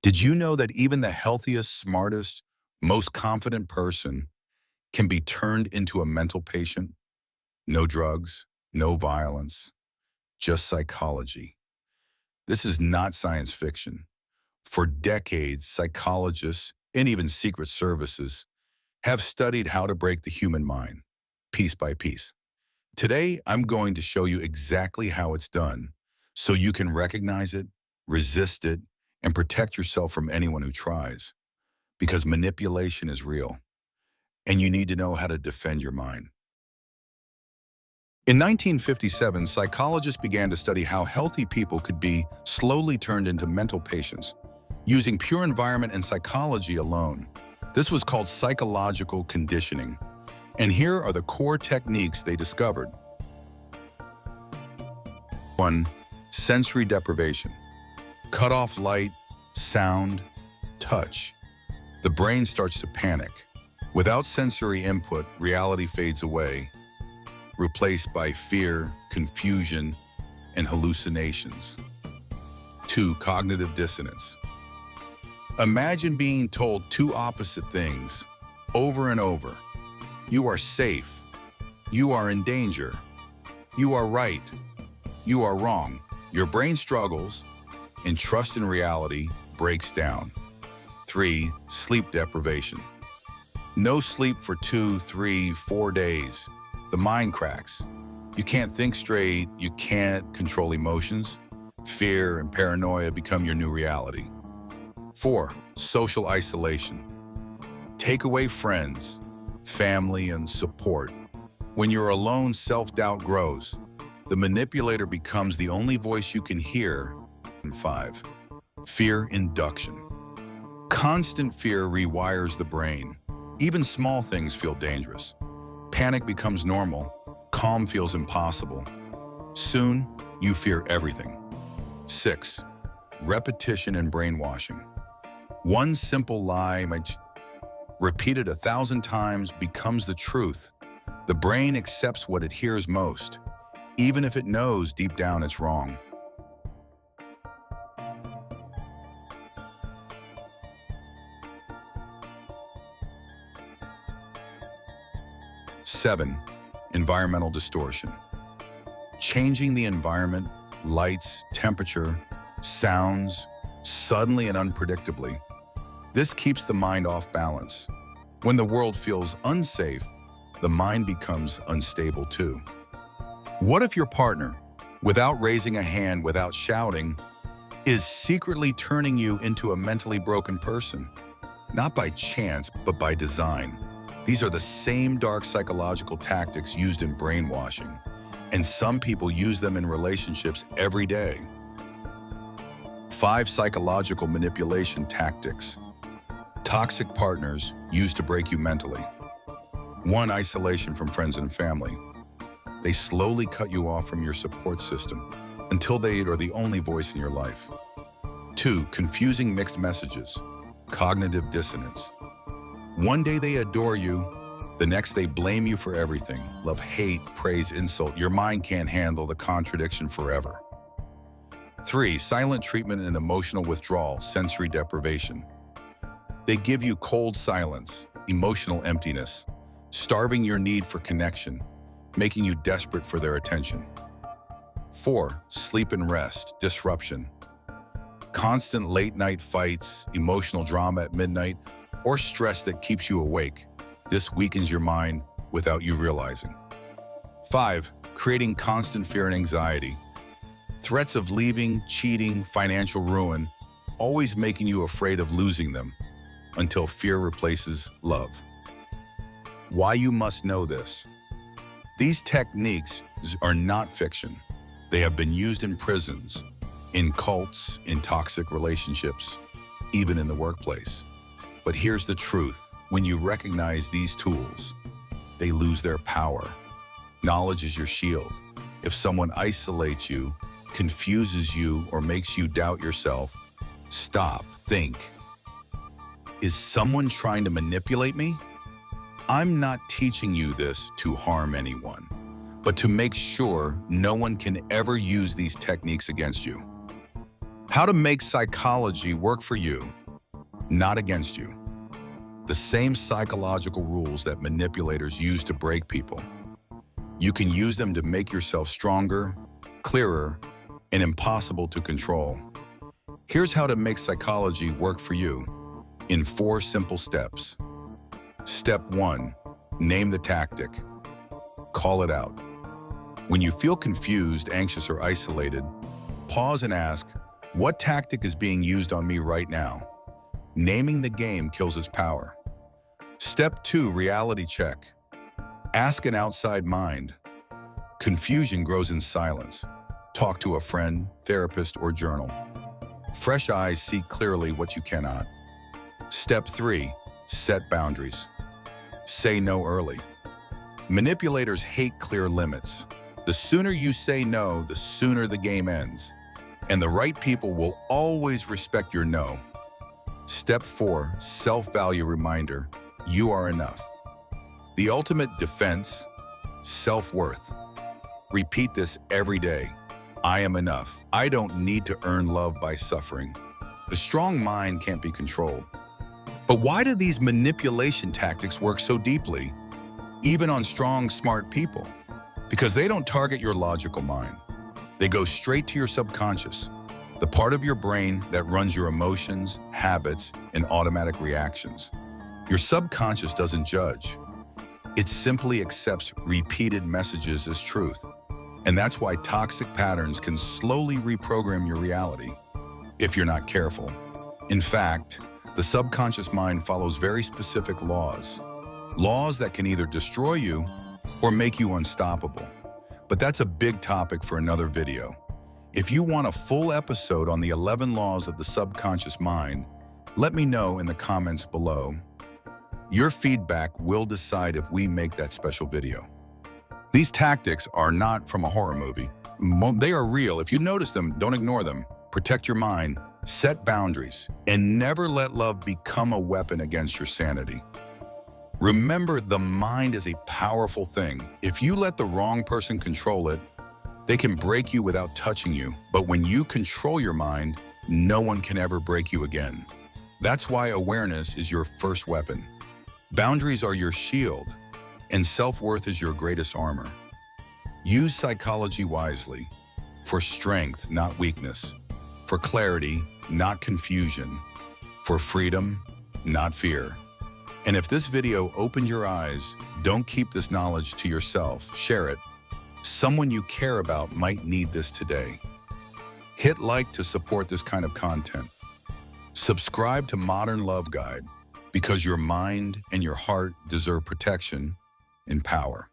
Did you know that even the healthiest, smartest, most confident person can be turned into a mental patient? No drugs, no violence, just psychology. This is not science fiction. For decades, psychologists and even secret services have studied how to break the human mind, piece by piece. Today, I'm going to show you exactly how it's done so you can recognize it, resist it, and protect yourself from anyone who tries. Because manipulation is real, and you need to know how to defend your mind. In 1957, psychologists began to study how healthy people could be slowly turned into mental patients, using pure environment and psychology alone. This was called psychological conditioning. And here are the core techniques they discovered. 1. Sensory deprivation. Cut off light, sound, touch. The brain starts to panic. Without sensory input, reality fades away, replaced by fear, confusion, and hallucinations. 2. Cognitive dissonance. Imagine being told two opposite things over and over. You are safe. You are in danger. You are right. You are wrong. Your brain struggles, and trust in reality breaks down. 3. Sleep deprivation. No sleep for 2, 3, 4 days. The mind cracks. You can't think straight. You can't control emotions. Fear and paranoia become your new reality. 4. Social isolation. Take away friends, family, and support. When you're alone, self-doubt grows. The manipulator becomes the only voice you can hear. And 5. Fear induction. Constant fear rewires the brain. Even small things feel dangerous. Panic becomes normal. Calm feels impossible. Soon, you fear everything. 6. Repetition and brainwashing. One simple lie, repeated 1,000 times, becomes the truth. The brain accepts what it hears most, even if it knows deep down it's wrong. 7. Environmental distortion. Changing the environment, lights, temperature, sounds, suddenly and unpredictably. This keeps the mind off balance. When the world feels unsafe, the mind becomes unstable too. What if your partner, without raising a hand, without shouting, is secretly turning you into a mentally broken person? Not by chance, but by design. These are the same dark psychological tactics used in brainwashing, and some people use them in relationships every day. 5 psychological manipulation tactics. Toxic partners used to break you mentally. 1. Isolation from friends and family. They slowly cut you off from your support system until they are the only voice in your life. 2. Confusing mixed messages. Cognitive dissonance. One day they adore you, the next they blame you for everything. Love, hate, praise, insult. Your mind can't handle the contradiction forever. 3. Silent treatment and emotional withdrawal, sensory deprivation. They give you cold silence, emotional emptiness, starving your need for connection, making you desperate for their attention. 4. Sleep and rest, disruption. Constant late-night fights, emotional drama at midnight, or stress that keeps you awake. This weakens your mind without you realizing. 5. Creating constant fear and anxiety. Threats of leaving, cheating, financial ruin, always making you afraid of losing them until fear replaces love. Why you must know this. These techniques are not fiction. They have been used in prisons, in cults, in toxic relationships, even in the workplace. But here's the truth. When you recognize these tools, they lose their power. Knowledge is your shield. If someone isolates you, confuses you, or makes you doubt yourself, stop, think. Is someone trying to manipulate me? I'm not teaching you this to harm anyone, but to make sure no one can ever use these techniques against you. How to make psychology work for you, not against you. The same psychological rules that manipulators use to break people. You can use them to make yourself stronger, clearer, and impossible to control. Here's how to make psychology work for you in 4 simple steps. Step 1, name the tactic. Call it out. When you feel confused, anxious, or isolated, pause and ask, what tactic is being used on me right now? Naming the game kills its power. Step 2, reality check. Ask an outside mind. Confusion grows in silence. Talk to a friend, therapist, or journal. Fresh eyes see clearly what you cannot. Step 3, set boundaries. Say no early. Manipulators hate clear limits. The sooner you say no, the sooner the game ends. And the right people will always respect your no. Step 4, self-value reminder. You are enough. The ultimate defense, self-worth. Repeat this every day. I am enough. I don't need to earn love by suffering. The strong mind can't be controlled. But why do these manipulation tactics work so deeply, even on strong, smart people? Because they don't target your logical mind. They go straight to your subconscious, the part of your brain that runs your emotions, habits, and automatic reactions. Your subconscious doesn't judge. It simply accepts repeated messages as truth. And that's why toxic patterns can slowly reprogram your reality if you're not careful. In fact, the subconscious mind follows very specific laws that can either destroy you or make you unstoppable. But that's a big topic for another video. If you want a full episode on the 11 laws of the subconscious mind, let me know in the comments below. Your feedback will decide if we make that special video. These tactics are not from a horror movie. They are real. If you notice them, don't ignore them. Protect your mind, set boundaries, and never let love become a weapon against your sanity. Remember, the mind is a powerful thing. If you let the wrong person control it, they can break you without touching you. But when you control your mind, no one can ever break you again. That's why awareness is your first weapon. Boundaries are your shield, and self-worth is your greatest armor. Use psychology wisely, for strength, not weakness, for clarity, not confusion, for freedom, not fear. And if this video opened your eyes, don't keep this knowledge to yourself. Share it. Someone you care about might need this today. Hit like to support this kind of content. Subscribe to Modern Love Guide because your mind and your heart deserve protection and power.